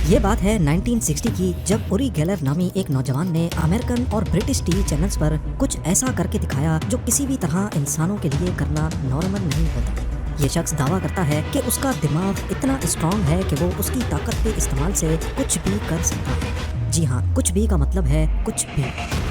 یہ بات ہے 1960 کی، جب اوری گیلر نامی ایک نوجوان نے امریکن اور برٹش ٹی وی چینلز پر کچھ ایسا کر کے دکھایا جو کسی بھی طرح انسانوں کے لیے کرنا نارمل نہیں ہوتا۔ یہ شخص دعویٰ کرتا ہے کہ اس کا دماغ اتنا اسٹرانگ ہے کہ وہ اس کی طاقت کے استعمال سے کچھ بھی کر سکتا ہے۔ جی ہاں، کچھ بھی کا مطلب ہے کچھ بھی۔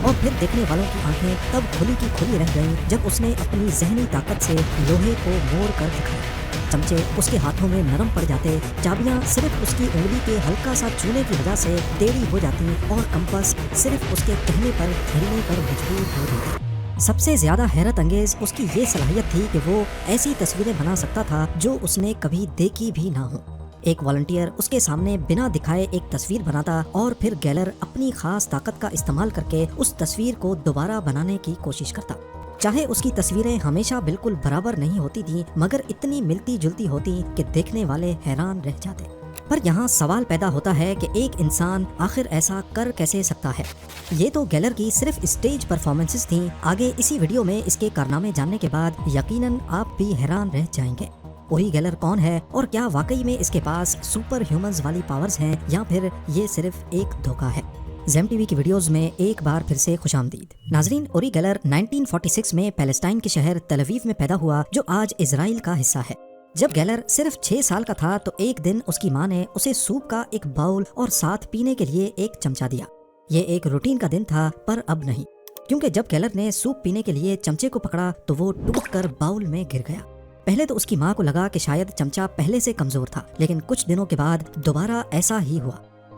اور پھر دیکھنے والوں کی آنکھیں تب کھلی کی کھلی رہ گئیں جب اس نے اپنی ذہنی طاقت سے لوہے کو موڑ کر دکھایا۔ چمچے اس کے ہاتھوں میں نرم پڑ جاتے، چابیاں صرف اس کی انگلی کے ہلکا سا چھونے کی وجہ سے ٹیڑھی ہو جاتی اور کمپس صرف اس کے کہنے پر ہلنے پر مجبور ہو جاتا۔ سب سے زیادہ حیرت انگیز اس کی یہ صلاحیت تھی کہ وہ ایسی تصویریں بنا سکتا تھا جو اس نے کبھی دیکھی بھی نہ ہوں۔ ایک والنٹیئر اس کے سامنے بنا دکھائے ایک تصویر بناتا اور پھر گیلر اپنی خاص طاقت کا استعمال کر کے اس تصویر کو دوبارہ بنانے کی کوشش کرتا۔ چاہے اس کی تصویریں ہمیشہ بالکل برابر نہیں ہوتی تھیں، مگر اتنی ملتی جلتی ہوتی کہ دیکھنے والے حیران رہ جاتے۔ پر یہاں سوال پیدا ہوتا ہے کہ ایک انسان آخر ایسا کر کیسے سکتا ہے؟ یہ تو گیلر کی صرف اسٹیج پرفارمنسز تھیں۔ آگے اسی ویڈیو میں اس کے کارنامے جاننے کے بعد یقیناً آپ بھی حیران رہ جائیں گے۔ اوری گیلر کون ہے اور کیا واقعی میں اس کے پاس سپر ہیومنز والی پاورز ہیں یا پھر یہ صرف ایک دھوکہ ہے؟ زیم ٹی وی کی ویڈیوز میں ایک بار پھر سے خوش آمدید۔ ناظرین، اوری گیلر 1946 میں پیلسٹائن کے شہر تل ابیب میں پیدا ہوا جو آج اسرائیل کا حصہ ہے۔ جب گیلر صرف 6 سال کا تھا تو ایک دن اس کی ماں نے اسے سوپ کا ایک باؤل اور ساتھ پینے کے لیے ایک چمچہ دیا۔ یہ ایک روٹین کا دن تھا، پر اب نہیں، کیونکہ جب گیلر نے سوپ پینے کے لیے چمچے کو پکڑا تو وہ ٹوٹ کر باؤل میں گر گیا۔ پہلے تو اس کی ماں کو لگا کہ شاید چمچہ پہلے سے کمزور تھا، لیکن کچھ دنوں کے بعد دوبارہ ایسا ہی ہوا۔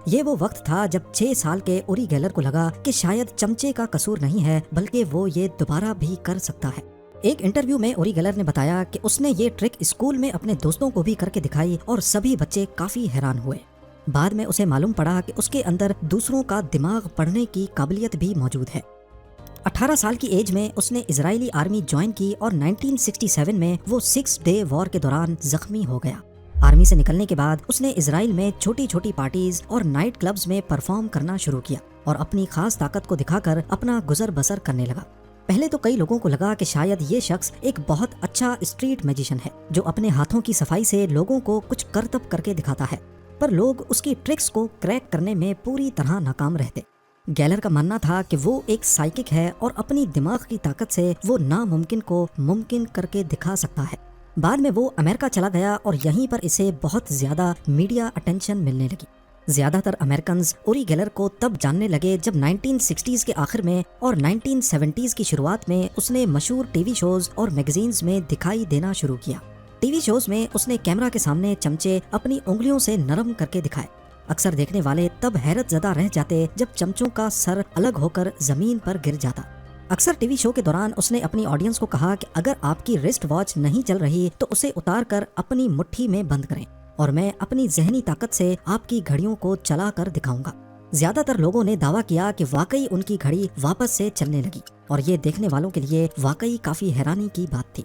یہ وہ وقت تھا جب 6 سال کے اوری گیلر کو لگا کہ شاید چمچے کا قصور نہیں ہے بلکہ وہ یہ دوبارہ بھی کر سکتا ہے۔ ایک انٹرویو میں اوری گیلر نے بتایا کہ اس نے یہ ٹرک اسکول میں اپنے دوستوں کو بھی کر کے دکھائی اور سبھی بچے کافی حیران ہوئے۔ بعد میں اسے معلوم پڑا کہ اس کے اندر دوسروں کا دماغ پڑھنے کی قابلیت بھی موجود ہے۔ 18 سال کی ایج میں اس نے اسرائیلی آرمی جوائن کی اور 1967 میں وہ 6 ڈے وار کے دوران زخمی ہو گیا۔ آرمی سے نکلنے کے بعد اس نے اسرائیل میں چھوٹی چھوٹی پارٹیز اور نائٹ کلبز میں پرفارم کرنا شروع کیا اور اپنی خاص طاقت کو دکھا کر اپنا گزر بسر کرنے لگا۔ پہلے تو کئی لوگوں کو لگا کہ شاید یہ شخص ایک بہت اچھا اسٹریٹ میجیشن ہے جو اپنے ہاتھوں کی صفائی سے لوگوں کو کچھ کرتب کر کے دکھاتا ہے، پر لوگ اس کی ٹرکس کو کریک کرنے میں پوری طرح ناکام رہتے۔ گیلر کا ماننا تھا کہ وہ ایک سائیکک ہے اور اپنی دماغ کی طاقت سے وہ ناممکن کو ممکن کر کے دکھا سکتا ہے۔ بعد میں وہ امریکہ چلا گیا اور یہیں پر اسے بہت زیادہ میڈیا اٹینشن ملنے لگی۔ زیادہ تر امریکنز اوری گیلر کو تب جاننے لگے جب 1960s کے آخر میں اور 1970s کی شروعات میں اس نے مشہور ٹی وی شوز اور میگزینز میں دکھائی دینا شروع کیا۔ ٹی وی شوز میں اس نے کیمرہ کے سامنے چمچے اپنی انگلیوں سے نرم کر کے دکھائے۔ اکثر دیکھنے والے تب حیرت زدہ رہ جاتے جب چمچوں کا سر الگ ہو کر زمین پر گر جاتا۔ اکثر ٹی وی شو کے دوران اس نے اپنی آڈینس کو کہا کہ اگر آپ کی رسٹ واچ نہیں چل رہی تو اسے اتار کر اپنی مٹھی میں بند کریں اور میں اپنی ذہنی طاقت سے آپ کی گھڑیوں کو چلا کر دکھاؤں گا۔ زیادہ تر لوگوں نے دعویٰ کیا کہ واقعی ان کی گھڑی واپس سے چلنے لگی اور یہ دیکھنے والوں کے لیے واقعی کافی حیرانی کی بات تھی۔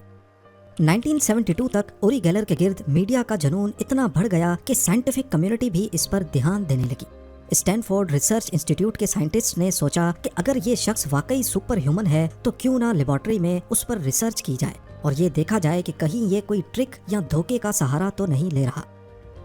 1972 تک اوری گیلر کے گرد میڈیا کا جنون اتنا بڑھ گیا کہ سائنٹیفک کمیونٹی بھی اس پر دھیان دینے لگی۔ اسٹینفورڈ ریسرچ انسٹیٹیوٹ کے سائنٹسٹ نے سوچا کہ اگر یہ شخص واقعی سپر ہیومن ہے تو کیوں نہ لیبارٹری میں اس پر ریسرچ کی جائے اور یہ دیکھا جائے کہ کہیں یہ کوئی ٹرک یا دھوکے کا سہارا تو نہیں لے رہا۔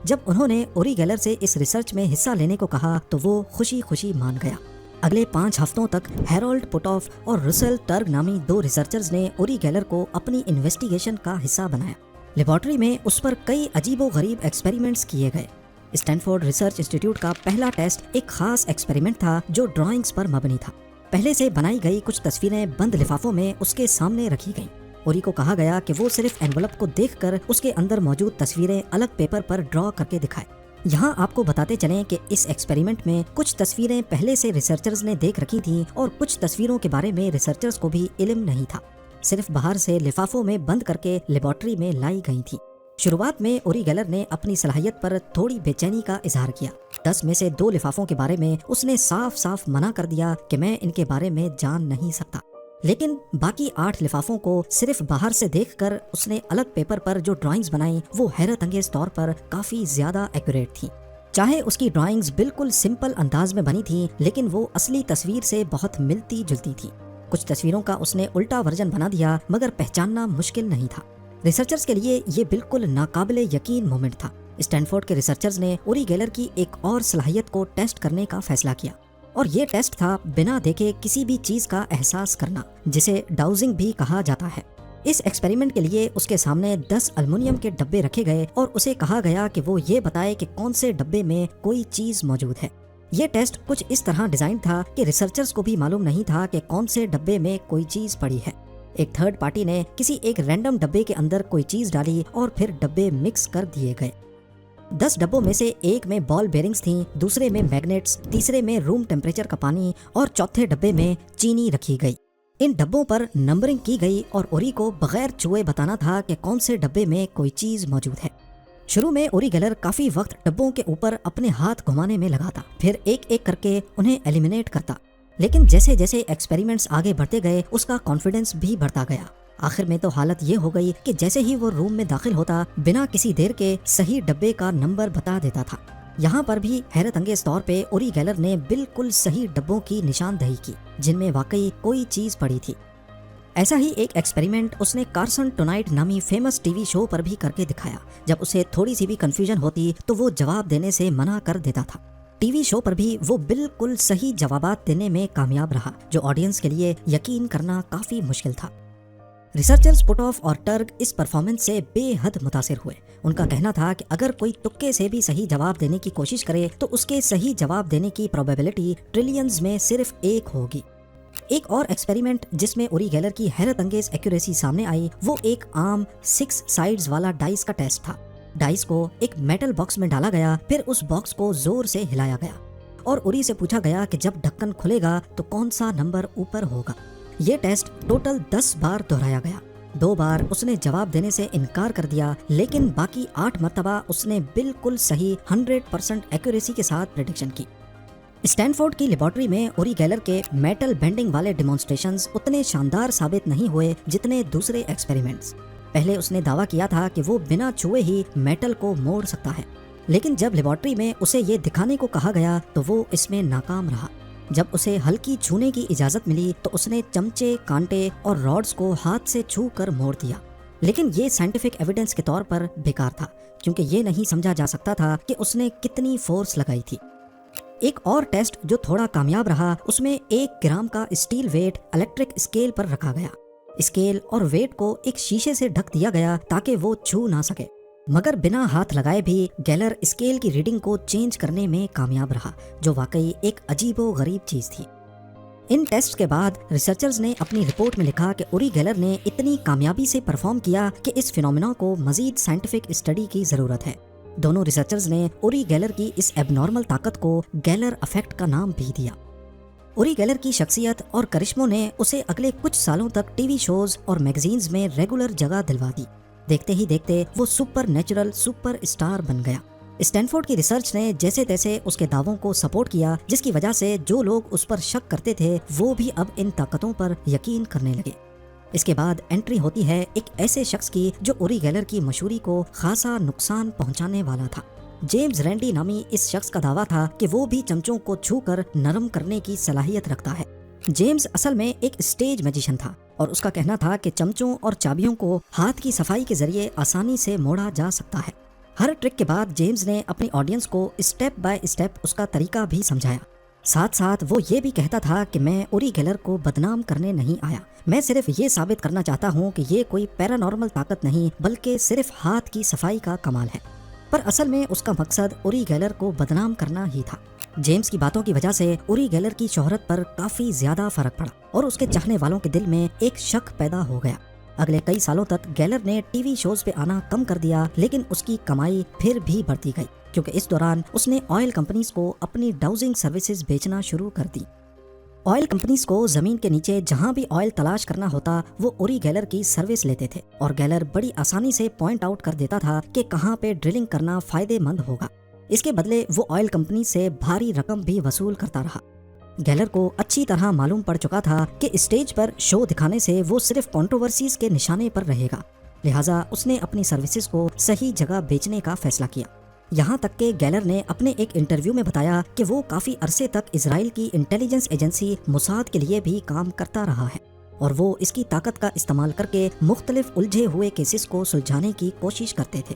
جب انہوں نے اوری گیلر سے اس ریسرچ میں حصہ لینے کو کہا تو وہ خوشی خوشی مان گیا۔ اگلے 5 ہفتوں تک ہیرولڈ پوٹوف اور رسل ٹرگ نامی 2 ریسرچرز نے اوری گیلر کو اپنی انویسٹیگیشن کا حصہ بنایا۔ لیبارٹری میں اس پر کئی عجیب و غریب ایکسپیریمنٹس کیے گئے۔ اسٹینفورڈ ریسرچ انسٹیٹیوٹ کا پہلا ٹیسٹ ایک خاص ایکسپیریمنٹ تھا جو ڈرائنگز پر مبنی تھا۔ پہلے سے بنائی گئی کچھ تصویریں بند لفافوں میں اس کے سامنے رکھی گئیں۔ اوری کو کہا گیا کہ وہ صرف انویلپ کو دیکھ کر اس کے اندر موجود تصویریں الگ پیپر پر ڈرا کر کے دکھائے۔ یہاں آپ کو بتاتے چلیں کہ اس ایکسپیریمنٹ میں کچھ تصویریں پہلے سے ریسرچرز نے دیکھ رکھی تھیں اور کچھ تصویروں کے بارے میں ریسرچرز کو بھی علم نہیں تھا، صرف باہر سے لفافوں میں بند کر کے لیبارٹری میں لائی گئی تھیں۔ شروعات میں اوری گیلر نے اپنی صلاحیت پر تھوڑی بے چینی کا اظہار کیا۔ 10 میں سے 2 لفافوں کے بارے میں اس نے صاف صاف منع کر دیا کہ میں ان کے بارے میں جان نہیں سکتا، لیکن باقی 8 لفافوں کو صرف باہر سے دیکھ کر اس نے الگ پیپر پر جو ڈرائنگز بنائیں وہ حیرت انگیز طور پر کافی زیادہ ایکوریٹ تھیں۔ چاہے اس کی ڈرائنگز بالکل سمپل انداز میں بنی تھیں لیکن وہ اصلی تصویر سے بہت ملتی جلتی تھیں۔ کچھ تصویروں کا اس نے الٹا ورژن بنا دیا مگر پہچاننا مشکل نہیں تھا۔ ریسرچرز کے لیے یہ بالکل ناقابل یقین مومنٹ تھا۔ اسٹینفورڈ کے ریسرچرز نے اوری گیلر کی ایک اور صلاحیت کو ٹیسٹ کرنے کا فیصلہ کیا، اور یہ ٹیسٹ تھا بنا دیکھے کسی بھی چیز کا احساس کرنا، جسے ڈاؤزنگ بھی کہا جاتا ہے۔ اس ایکسپیریمنٹ کے لیے اس کے سامنے 10 المونیم کے ڈبے رکھے گئے اور اسے کہا گیا کہ وہ یہ بتائے کہ کون سے ڈبے میں کوئی چیز موجود ہے۔ یہ ٹیسٹ کچھ اس طرح ڈیزائن تھا کہ ریسرچرز کو بھی معلوم نہیں تھا کہ کون سے ڈبے میں کوئی چیز پڑی ہے۔ ایک تھرڈ پارٹی نے کسی ایک رینڈم ڈبے کے اندر کوئی چیز ڈالی اور پھر ڈبے مکس کر دیے گئے۔ 10 ڈبوں میں سے ایک میں بال بیرنگز تھیں، دوسرے میں میگنیٹس، تیسرے میں روم ٹیمپریچر کا پانی اور چوتھے ڈبے میں چینی رکھی گئی۔ ان ڈبوں پر نمبرنگ کی گئی اور اوری کو بغیر چھوئے بتانا تھا کہ کون سے ڈبے میں کوئی چیز موجود ہے۔ شروع میں اوری گیلر کافی وقت ڈبوں کے اوپر اپنے ہاتھ گھمانے میں لگاتا، پھر ایک ایک کر کے انہیں ایلیمینیٹ کرتا، لیکن جیسے جیسے ایکسپیریمنٹس آگے بڑھتے گئے اس کا کانفیڈنس بھی بڑھتا گیا۔ آخر میں تو حالت یہ ہو گئی کہ جیسے ہی وہ روم میں داخل ہوتا بنا کسی دیر کے صحیح ڈبے کا نمبر بتا دیتا تھا۔ یہاں پر بھی حیرت انگیز طور پہ اوری گیلر نے بالکل صحیح ڈبوں کی نشاندہی کی جن میں واقعی کوئی چیز پڑی تھی۔ ایسا ہی ایک ایکسپیریمنٹ اس نے کارسن ٹونائٹ نامی فیمس ٹی وی شو پر بھی کر کے دکھایا۔ جب اسے تھوڑی سی بھی کنفیوژن ہوتی تو وہ جواب دینے سے منع کر دیتا تھا۔ ٹی وی شو پر بھی وہ بالکل صحیح جوابات دینے میں کامیاب رہا، جو آڈینس کے لیے یقین کرنا کافی مشکل تھا۔ ریسرچرز پوٹوف اور ٹرگ اس پرفارمنس سے بے حد متاثر ہوئے۔ ان کا کہنا تھا کہ اگر کوئی تکے سے بھی صحیح جواب دینے کی کوشش کرے تو اس کے صحیح جواب دینے کی پروبیبلٹی ٹریلینز میں صرف 1 ہوگی۔ ایک اور ایکسپیریمنٹ جس میں اوری گیلر کی حیرت انگیز ایکوریسی سامنے آئی وہ ایک عام 6 سائڈز والا ڈائس کا ٹیسٹ تھا۔ ڈائس کو ایک میٹل باکس میں ڈالا گیا، پھر اس باکس کو زور سے ہلایا گیا اور اوری سے پوچھا گیا کہ جب ڈھکن کھلے گا تو کون سا نمبر اوپر ہوگا۔ یہ ٹیسٹ ٹوٹل 10 بار دہرایا گیا۔ 2 بار اس نے جواب دینے سے انکار کر دیا، لیکن باقی 8 مرتبہ اس نے بالکل صحیح 100% ایکوریسی کے ساتھ پریڈکشن کی۔ اسٹینفورڈ کی لیبارٹری میں اوری گیلر کے میٹل بینڈنگ والے ڈیمونسٹریشنز اتنے شاندار ثابت نہیں ہوئے جتنے دوسرے ایکسپیریمنٹس۔ پہلے اس نے دعویٰ کیا تھا کہ وہ بنا چھوئے ہی میٹل کو موڑ سکتا ہے، لیکن جب لیبارٹری میں اسے یہ دکھانے کو کہا گیا تو وہ اس میں ناکام رہا۔ جب اسے ہلکی چھونے کی اجازت ملی تو اس نے چمچے، کانٹے اور راڈز کو ہاتھ سے چھو کر موڑ دیا، لیکن یہ سائنٹیفک ایویڈنس کے طور پر بیکار تھا کیونکہ یہ نہیں سمجھا جا سکتا تھا کہ اس نے کتنی فورس لگائی تھی۔ ایک اور ٹیسٹ جو تھوڑا کامیاب رہا، اس میں 1 گرام کا اسٹیل ویٹ الیکٹرک اسکیل پر رکھا گیا۔ اسکیل اور ویٹ کو ایک شیشے سے ڈھک دیا گیا تاکہ وہ چھو نہ سکے، مگر بنا ہاتھ لگائے بھی گیلر اسکیل کی ریڈنگ کو چینج کرنے میں کامیاب رہا، جو واقعی ایک عجیب و غریب چیز تھی۔ ان ٹیسٹ کے بعد ریسرچرز نے اپنی رپورٹ میں لکھا کہ اوری گیلر نے اتنی کامیابی سے پرفارم کیا کہ اس فینومینا کو مزید سائنٹیفک اسٹڈی کی ضرورت ہے۔ دونوں ریسرچرز نے اوری گیلر کی اس ایب نارمل طاقت کو گیلر افیکٹ کا نام بھی دیا۔ اوری گیلر کی شخصیت اور کرشموں نے اسے اگلے کچھ سالوں تک ٹی وی شوز اور میگزینز میں ریگولر جگہ دلوا دی۔ دیکھتے ہی دیکھتے وہ سپر نیچرل سپر اسٹار بن گیا۔ اسٹینفورڈ کی ریسرچ نے جیسے تیسے اس کے دعووں کو سپورٹ کیا، جس کی وجہ سے جو لوگ اس پر شک کرتے تھے وہ بھی اب ان طاقتوں پر یقین کرنے لگے۔ اس کے بعد انٹری ہوتی ہے ایک ایسے شخص کی جو اوری گیلر کی مشہوری کو خاصا نقصان پہنچانے والا تھا۔ جیمز رینڈی نامی اس شخص کا دعویٰ تھا کہ وہ بھی چمچوں کو چھو کر نرم کرنے کی صلاحیت رکھتا ہے۔ جیمز اصل میں ایک اسٹیج میجیشین تھا اور اس کا کہنا تھا کہ چمچوں اور چابیوں کو ہاتھ کی صفائی کے ذریعے آسانی سے موڑا جا سکتا ہے۔ ہر ٹرک کے بعد جیمز نے اپنی آڈینس کو اسٹیپ بائی اسٹیپ اس کا طریقہ بھی سمجھایا۔ ساتھ ساتھ وہ یہ بھی کہتا تھا کہ میں اوری گیلر کو بدنام کرنے نہیں آیا، میں صرف یہ ثابت کرنا چاہتا ہوں کہ یہ کوئی پیرانارمل طاقت نہیں بلکہ صرف ہاتھ کی صفائی کا کمال ہے۔ پر اصل میں اس کا مقصد اوری گیلر کو بدنام کرنا ہی تھا۔ جیمز کی باتوں کی وجہ سے اوری گیلر کی شہرت پر کافی زیادہ فرق پڑا اور اس کے چاہنے والوں کے دل میں ایک شک پیدا ہو گیا۔ اگلے کئی سالوں تک گیلر نے ٹی وی شوز پہ آنا کم کر دیا، لیکن اس کی کمائی پھر بھی بڑھتی گئی کیونکہ اس دوران اس نے آئل کمپنیز کو اپنی ڈاؤزنگ سروسز بیچنا شروع کر دی۔ آئل کمپنیز کو زمین کے نیچے جہاں بھی آئل تلاش کرنا ہوتا وہ اوری گیلر کی سروس لیتے تھے اور گیلر بڑی آسانی سے پوائنٹ آؤٹ کر دیتا تھا کہ کہاں پہ ڈرلنگ کرنا فائدے مند ہوگا۔ اس کے بدلے وہ آئل کمپنی سے بھاری رقم بھی وصول کرتا رہا۔ گیلر کو اچھی طرح معلوم پڑ چکا تھا کہ اسٹیج پر شو دکھانے سے وہ صرف کنٹروورسیز کے نشانے پر رہے گا، لہٰذا اس نے اپنی سروسز کو صحیح جگہ بیچنے کا فیصلہ کیا۔ یہاں تک کہ گیلر نے اپنے ایک انٹرویو میں بتایا کہ وہ کافی عرصے تک اسرائیل کی انٹیلیجنس ایجنسی موساد کے لیے بھی کام کرتا رہا ہے اور وہ اس کی طاقت کا استعمال کر کے مختلف الجھے ہوئے کیسز کو سلجھانے کی کوشش کرتے تھے۔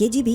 KGB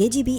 KGB